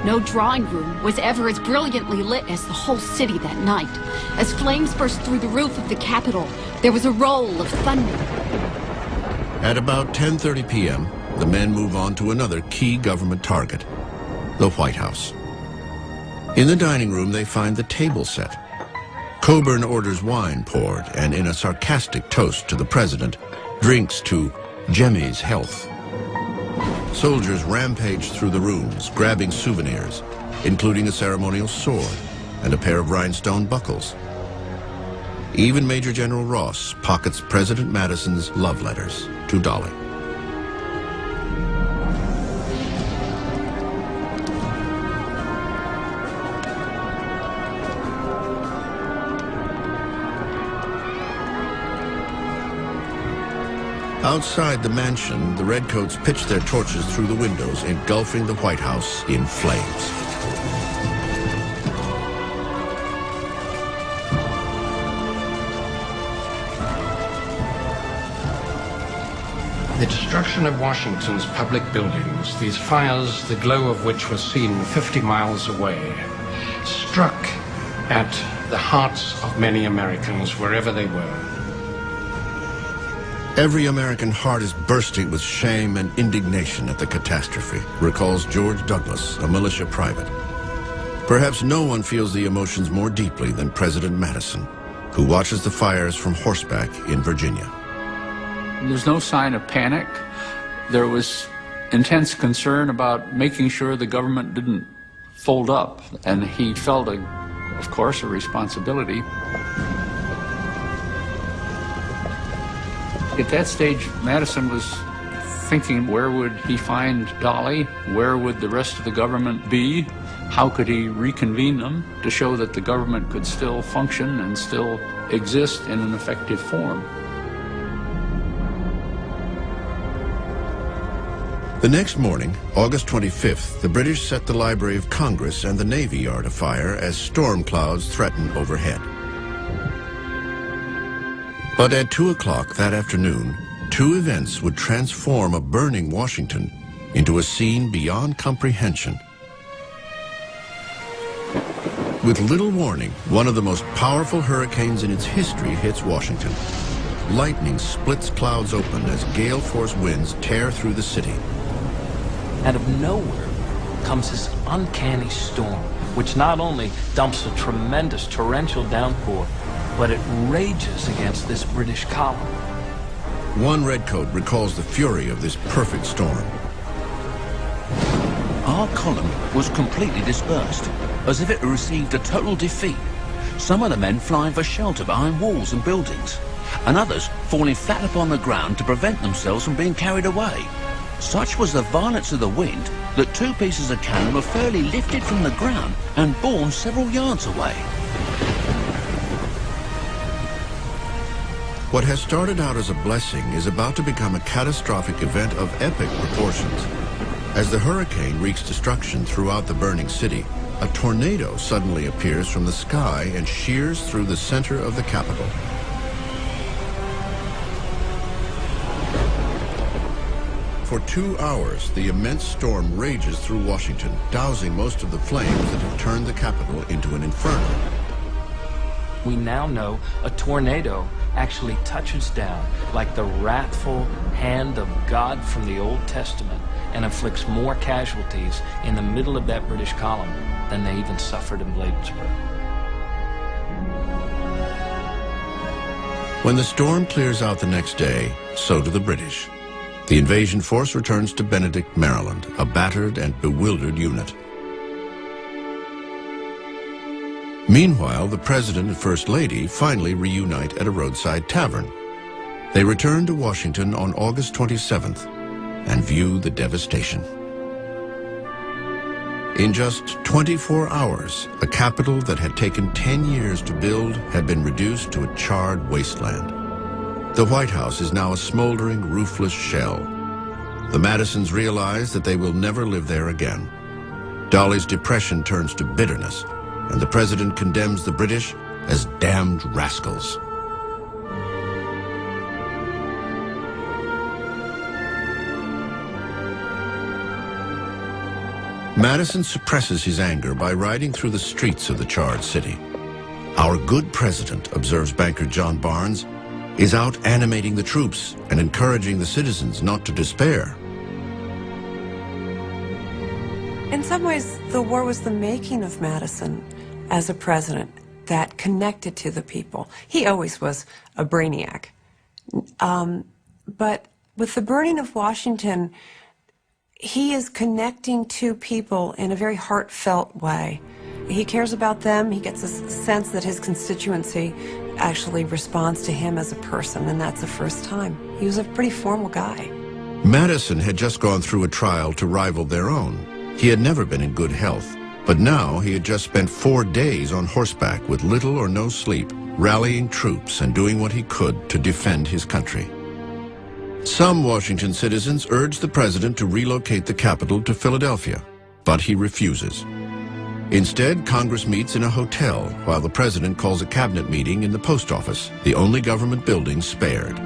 No drawing room was ever as brilliantly lit as the whole city that night. As flames burst through the roof of the Capitol, there was a roll of thunder. At about 10:30 p.m., the men move on to another key government target, the White House. In the dining room, they find the table set. Coburn orders wine poured, and in a sarcastic toast to the president, drinks to Jemmy's health. Soldiers rampage through the rooms, grabbing souvenirs, including a ceremonial sword and a pair of rhinestone buckles. Even Major General Ross pockets President Madison's love letters to Dolly. Outside the mansion, the Redcoats pitch their torches through the windows, engulfing the White House in flames. The destruction of Washington's public buildings, these fires, the glow of which was seen 50 miles away, struck at the hearts of many Americans wherever they were. Every American heart is bursting with shame and indignation at the catastrophe, recalls George Douglas, a militia private. Perhaps no one feels the emotions more deeply than President Madison, who watches the fires from horseback in Virginia. There's no sign of panic. There was intense concern about making sure the government didn't fold up, and he felt, of course, a responsibility. At that stage, Madison was thinking, where would he find Dolly? Where would the rest of the government be? How could he reconvene them to show that the government could still function and still exist in an effective form? The next morning, August 25th, the British set the Library of Congress and the Navy Yard afire as storm clouds threaten overhead. But at 2 o'clock that afternoon, two events would transform a burning Washington into a scene beyond comprehension. With little warning, one of the most powerful hurricanes in its history hits Washington. Lightning splits clouds open as gale-force winds tear through the city. Out of nowhere comes this uncanny storm, which not only dumps a tremendous torrential downpour, but it rages against this British column. One redcoat recalls the fury of this perfect storm. Our column was completely dispersed, as if it had received a total defeat. Some of the men flying for shelter behind walls and buildings, and others falling flat upon the ground to prevent themselves from being carried away. Such was the violence of the wind that two pieces of cannon were fairly lifted from the ground and borne several yards away. What has started out as a blessing is about to become a catastrophic event of epic proportions. As the hurricane wreaks destruction throughout the burning city, a tornado suddenly appears from the sky and shears through the center of the Capitol. For 2 hours, the immense storm rages through Washington, dousing most of the flames that have turned the Capitol into an inferno. We now know a tornado actually touches down like the wrathful hand of God from the Old Testament and inflicts more casualties in the middle of that British column than they even suffered in Bladensburg. When the storm clears out the next day, so do the British. The invasion force returns to Benedict, Maryland, a battered and bewildered unit. Meanwhile, the President and First Lady finally reunite at a roadside tavern. They return to Washington on August 27th and view the devastation. In just 24 hours, a capital that had taken 10 years to build had been reduced to a charred wasteland. The White House is now a smoldering, roofless shell. The Madisons realize that they will never live there again. Dolly's depression turns to bitterness, and the president condemns the British as damned rascals. Madison suppresses his anger by riding through the streets of the charred city. Our good president, observes banker John Barnes, is out animating the troops and encouraging the citizens not to despair. In some ways, the war was the making of Madison as a president that connected to the people. He always was a brainiac. But with the burning of Washington, he is connecting to people in a very heartfelt way. He cares about them. He gets a sense that his constituency actually responds to him as a person, and that's the first time. He was a pretty formal guy. Madison had just gone through a trial to rival their own. He had never been in good health, but now he had just spent 4 days on horseback with little or no sleep, rallying troops and doing what he could to defend his country. Some Washington citizens urged the president to relocate the capital to Philadelphia, but he refuses. Instead, Congress meets in a hotel while the president calls a cabinet meeting in the post office, the only government building spared.